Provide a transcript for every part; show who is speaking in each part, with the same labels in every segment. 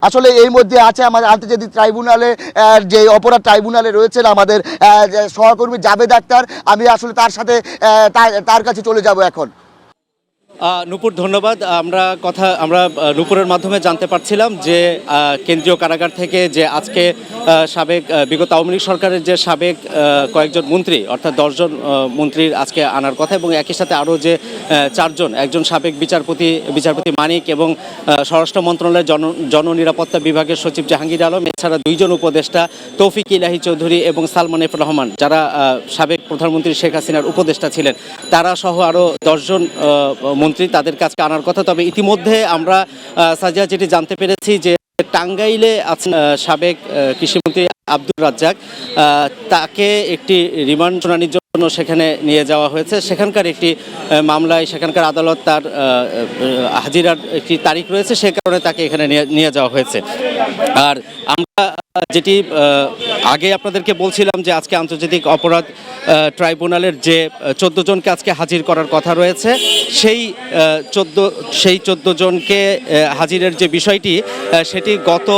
Speaker 1: আসলে এই মধ্যে আছে আমাদের আন্তর্জাতিক ট্রাইব্যুনালে যে অপরাধ ট্রাইব্যুনালে রয়েছেন আমাদের সহকর্মী জাবেদ আক্তার। আমি আসলে তার সাথে তার কাছে চলে যাব এখন।
Speaker 2: নূপুর, ধন্যবাদ। আমরা নূপুরের মাধ্যমে জানতে পারছিলাম যে কেন্দ্রীয় কারাগার থেকে যে আজকে সাবেক বিগত আওয়ামী লীগ সরকারের যে সাবেক কয়েকজন মন্ত্রী অর্থাৎ 10 জন মন্ত্রীর আজকে আনার কথা, এবং একই সাথে আরও যে 4 জন, একজন সাবেক বিচারপতি মানিক এবং স্বরাষ্ট্র মন্ত্রণালয়ের জননিরাপত্তা বিভাগের সচিব জাহাঙ্গীর আলম, এছাড়া 2 জন উপদেষ্টা তৌফিক ইলাহি চৌধুরী এবং সালমান এফ রহমান, যারা সাবেক প্রধানমন্ত্রী শেখ হাসিনার উপদেষ্টা ছিলেন, তারা সহ আরও 10 জন মন্ত্রী তাদের কাছে আনার কথা। তবে ইতিমধ্যে আমরা সাজিয়া যেটি জানতে পেরেছি যে টাঙ্গাইলে আছেন সাবেক কৃষিমন্ত্রী আব্দুর রাজ্জাক, তাকে একটি রিমান্ড শুনানির জন্য সেখানে নিয়ে যাওয়া হয়েছে। সেখানকার একটি মামলায় সেখানকার আদালত তার হাজিরার একটি তারিখ রয়েছে, সে কারণে তাকে এখানে নিয়ে যাওয়া হয়েছে। আর আমরা যেটি আগে আপনাদেরকে বলছিলাম যে আজকে আন্তর্জাতিক অপরাধ ট্রাইব্যুনালের যে 14 জনকে আজকে হাজির করার কথা রয়েছে, সেই 14 জনকে হাজিরের যে বিষয়টি সেটি গত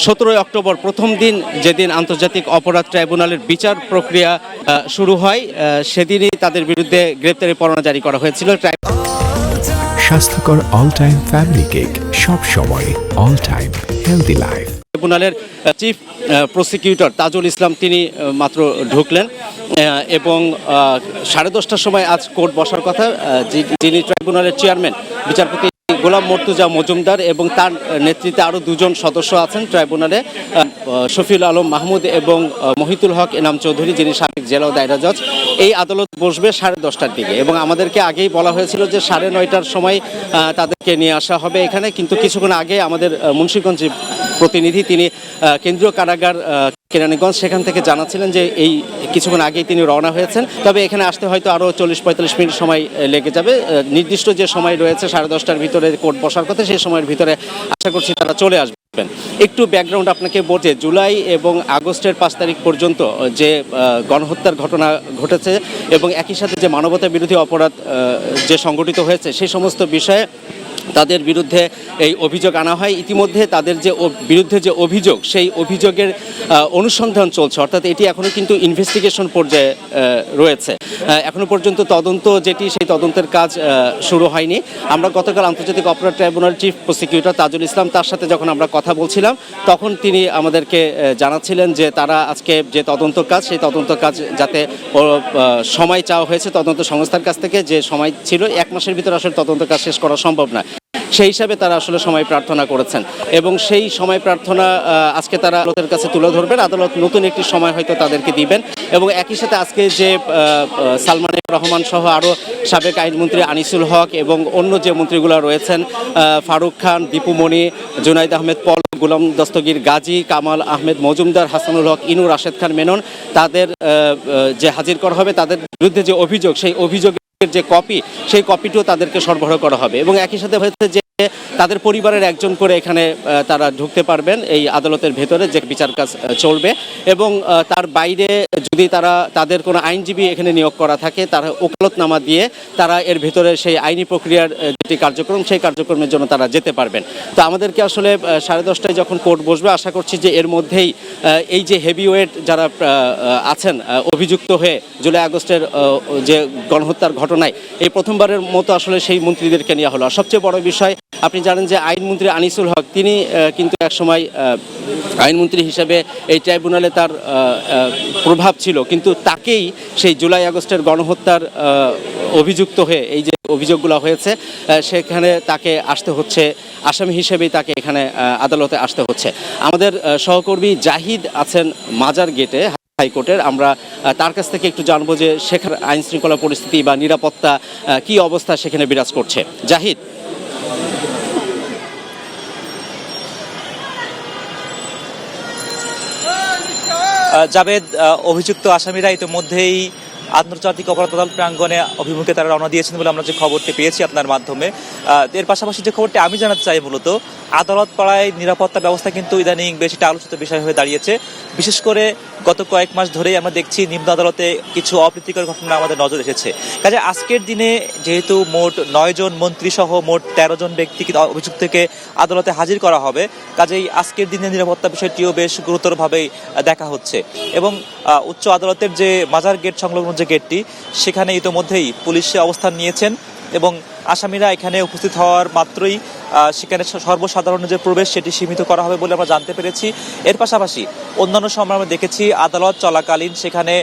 Speaker 2: 17 অক্টোবর প্রথম দিন, যেদিন আন্তর্জাতিক অপরাধ ট্রাইব্যুনালের বিচার প্রক্রিয়া শুরু হয়, সেদিনই তাদের বিরুদ্ধে গ্রেপ্তারি পরোয়ানা জারি করা হয়েছিল।
Speaker 3: স্বাস্থ্যকর অল টাইম ফ্যামিলি কেক, সব সময় অল টাইম হেলদি লাইফ।
Speaker 2: ট্রাইব্যুনালের চিফ প্রসিকিউটর তাজুল ইসলাম তিনি মাত্র ঢুকলেন এবং 10:30টার সময় আজ কোর্ট বসার কথা। যিনি ট্রাইব্যুনালের চেয়ারম্যান বিচারপতি গোলাম মর্তুজা মজুমদার এবং তার নেতৃত্বে আরও 2 জন সদস্য আছেন ট্রাইব্যুনালে, শফিউল আলম মাহমুদ এবং মহিতুল হক এনাম চৌধুরী, যিনি সাবেক জেলা ও দায়রা জজ। এই আদালত বসবে 10:30টার দিকে এবং আমাদেরকে আগেই বলা হয়েছিল যে 9:30টার সময় তাদেরকে নিয়ে আসা হবে এখানে, কিন্তু কিছুক্ষণ আগে আমাদের মুন্সিগঞ্জ প্রতিনিধি, তিনি কেন্দ্রীয় কারাগার কেরানীগঞ্জ, সেখান থেকে জানাচ্ছিলেন যে এই কিছুক্ষণ আগেই তিনি রওনা হয়েছেন। তবে এখানে আসতে হয়তো আরও 40-45 মিনিট সময় লেগে যাবে। নির্দিষ্ট যে সময় রয়েছে 10:30টার ভিতরে কোর্ট বসার কথা, সেই সময়ের ভিতরে আশা করছি তারা চলে আসবেন। একটু ব্যাকগ্রাউন্ড আপনাকে বলতে, জুলাই এবং আগস্টের 5 তারিখ পর্যন্ত যে গণহত্যার ঘটনা ঘটেছে এবং একই সাথে যে মানবতা বিরোধী অপরাধ যে সংগঠিত হয়েছে, সেই সমস্ত বিষয়ে তাদের বিরুদ্ধে এই অভিযোগ আনা হয়। ইতিমধ্যে তাদের যে বিরুদ্ধে যে অভিযোগ, সেই অভিযোগের অনুসন্ধান চলছে, অর্থাৎ এটি এখনও কিন্তু ইনভেস্টিগেশন পর্যায়ে রয়েছে। এখনও পর্যন্ত তদন্ত যেটি, সেই তদন্তের কাজ শুরু হয়নি। আমরা গতকাল আন্তর্জাতিক অপরাধ tribunal chief prosecutor Tajul Islam, তার সাথে যখন আমরা কথা বলছিলাম, তখন তিনি আমাদেরকে জানাচ্ছিলেন যে তারা আজকে যে তদন্ত কাজ, সেই তদন্ত কাজ যাতে সময় চাওয়া হয়েছে তদন্ত সংস্থার কাছ থেকে, যে সময় ছিল 1 মাসের ভিতরে আসলে তদন্ত কাজ শেষ করা সম্ভব না, সেই হিসাবে তারা আসলে সময় প্রার্থনা করেছেন এবং সেই সময় প্রার্থনা আজকে তারা আদালতের কাছে তুলে ধরবেন। আদালত নতুন একটি সময় হয়তো তাদেরকে দিবেন এবং একই সাথে আজকে যে সালমান এফ রহমান সহ আরও সাবেক আইনমন্ত্রী আনিসুল হক এবং অন্য যে মন্ত্রীগুলো রয়েছেন, ফারুক খান, দীপু মনি, জুনাইদ আহমেদ পল, গোলাম দস্তগীর গাজী, কামাল আহমেদ মজুমদার, হাসানুল হক ইনু, রাশেদ খান মেনন, তাদের যে হাজির করা হবে, তাদের বিরুদ্ধে যে অভিযোগ, সেই অভিযোগের যে কপি, সেই কপিটিও তাদেরকে সরবরাহ করা হবে এবং একই সাথে হয়েছে যে তাদের পরিবারের একজন করে এখানে তারা ঢুকতে পারবেন এই আদালতের ভেতরে, যে বিচার কাজ চলবে এবং তার বাইরে যদি তাদের কোনো আইনজীবী এখানে নিয়োগ করা থাকে, তারা ওকালতনামা দিয়ে তারা এর ভেতরে সেই আইনি প্রক্রিয়ার যেটি কার্যক্রম, সেই কার্যক্রমের জন্য তারা যেতে পারবেন। তো আমাদেরকে আসলে 10:30টায় যখন কোর্ট বসবে, আশা করছি যে এর মধ্যেই এই যে হেভিওয়েট যারা আছেন অভিযুক্ত হয়ে জুলাই আগস্টের যে গণহত্যার ঘটনায়, এই প্রথমবারের মতো আসলে সেই মন্ত্রীদেরকে নেওয়া হলো। আর সবচেয়ে বড় বিষয়, আপনি জানেন যে আইনমন্ত্রী আনিসুল হক, তিনি কিন্তু একসময় আইনমন্ত্রী হিসেবে এই ট্রাইব্যুনালে তার প্রভাব ছিল, কিন্তু তাকেই সেই জুলাই আগস্টের গণহত্যার অভিযুক্ত হয়ে এই যে অভিযোগগুলো হয়েছে, সেখানে তাকে আসতে হচ্ছে, আসামি হিসেবেই তাকে এখানে আদালতে আসতে হচ্ছে। আমাদের সহকর্মী জাহিদ আছেন মাজার গেটে হাইকোর্টের, আমরা তার কাছ থেকে একটু জানবো যে সেখানে আইন শৃঙ্খলা পরিস্থিতি বা নিরাপত্তা কি অবস্থা সেখানে বিরাজ করছে। জাহিদ।
Speaker 4: জাবেদ, অভিযুক্ত আসামিরা ইতিমধ্যেই আন্তর্জাতিক অপরাধ আদালত প্রাঙ্গণে অভিমুখে তারা রওনা দিয়েছেন বলে আমরা যে খবরটি পেয়েছি আপনার মাধ্যমে। এর পাশাপাশি যে খবরটি আমি জানাতে চাই, মূলত আদালত পাড়ায় নিরাপত্তা ব্যবস্থা কিন্তু ইদানিং বেশ একটা আলোচিত বিষয় হয়ে দাঁড়িয়েছে। বিশেষ করে গত কয়েক মাস ধরেই আমরা দেখছি নিম্ন আদালতে কিছু অপ্রীতিকর ঘটনা আমাদের নজর এসেছে। কাজে আজকের দিনে যেহেতু মোট 9 জন মন্ত্রী সহ মোট 13 জন ব্যক্তিকে অভিযুক্ত থেকে আদালতে হাজির করা হবে, কাজেই আজকের দিনে নিরাপত্তা বিষয়টিও বেশ গুরুতরভাবেই দেখা হচ্ছে। এবং উচ্চ আদালতের যে মাজার গেট সংলগ্ন যে গেটটি, সেখানে ইতোমধ্যেই পুলিশে অবস্থান নিয়েছেন এবং আসামিরা এখানে উপস্থিত হওয়ার মাত্রই সেখানে সর্বসাধারণ যে প্রবেশ সেটি সীমিত করা হবে বলে আমরা জানতে পেরেছি। এর পাশাপাশি অন্যান্য সময় আমরা দেখেছি আদালত চলাকালীন সেখানে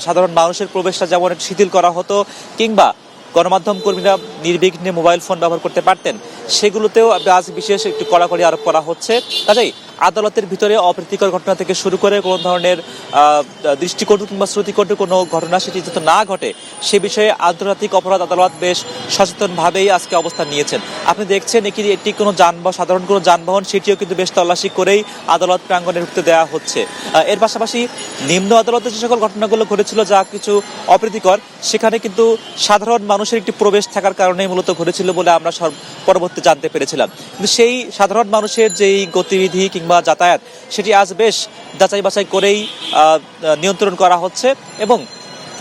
Speaker 4: সাধারণ মানুষের প্রবেশটা যেমন একটু শিথিল করা হতো, কিংবা গণমাধ্যম কর্মীরা নির্বিঘ্নে মোবাইল ফোন ব্যবহার করতে পারতেন, সেগুলোতেও আজ বিশেষ একটু কড়াকড়ি আরোপ করা হচ্ছে। কাজেই আদালতের ভিতরে অপ্রীতিকর ঘটনা থেকে শুরু করে কোনো ধরনের দৃষ্টিকটু কিংবা শ্রুতিকটু কোনো ঘটনা সেটি যাতে না ঘটে, সে বিষয়ে আন্তর্জাতিক অপরাধ আদালত বেশ সচেতনভাবেই আজকে অবস্থান নিয়েছেন। আপনি দেখছেন এটি কোনো সাধারণ কোনো যানবাহন, সেটিও কিন্তু বেশ তল্লাশি করেই আদালত প্রাঙ্গণে ঢুকতে দেওয়া হচ্ছে। এর পাশাপাশি নিম্ন আদালতে যে সকল ঘটনাগুলো ঘটেছিল যা কিছু অপ্রীতিকর, সেখানে কিন্তু সাধারণ মানুষের একটি প্রবেশ থাকার কারণে মূলত ঘটেছিল বলে আমরা পরবর্তী জানতে পেরেছিলাম। কিন্তু সেই সাধারণ মানুষের যেই গতিবিধি কিংবা যাতায়াত, সেটি আজ বেশ যাচাই বাছাই করেই নিয়ন্ত্রণ করা হচ্ছে এবং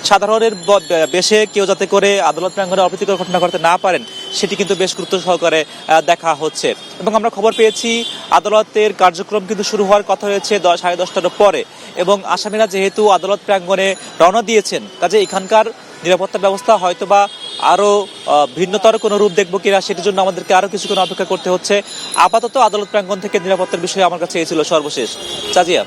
Speaker 4: সাধারণের বেশে কেউ যাতে করে আদালত প্রাঙ্গণে অপ্রীতিকর ঘটনা ঘটাতে না পারেন, সেটি কিন্তু বেশ গুরুত্ব সহকারে দেখা হচ্ছে। এবং আমরা খবর পেয়েছি আদালতের কার্যক্রম কিন্তু শুরু হওয়ার কথা হয়েছে 10:30টার পরে, এবং আসামিরা যেহেতু আদালত প্রাঙ্গণে রওনা দিয়েছেন, কাজে এখানকার নিরাপত্তা ব্যবস্থা হয়তোবা আরো ভিন্নতর কোনো রূপ দেখবো কিনা, সেটির জন্য আমাদেরকে আরো কিছুক্ষণ অপেক্ষা করতে হচ্ছে। আপাতত আদালত প্রাঙ্গণ থেকে নিরাপত্তার বিষয়ে আমার কাছে এই ছিল সর্বশেষ। চাজিয়া।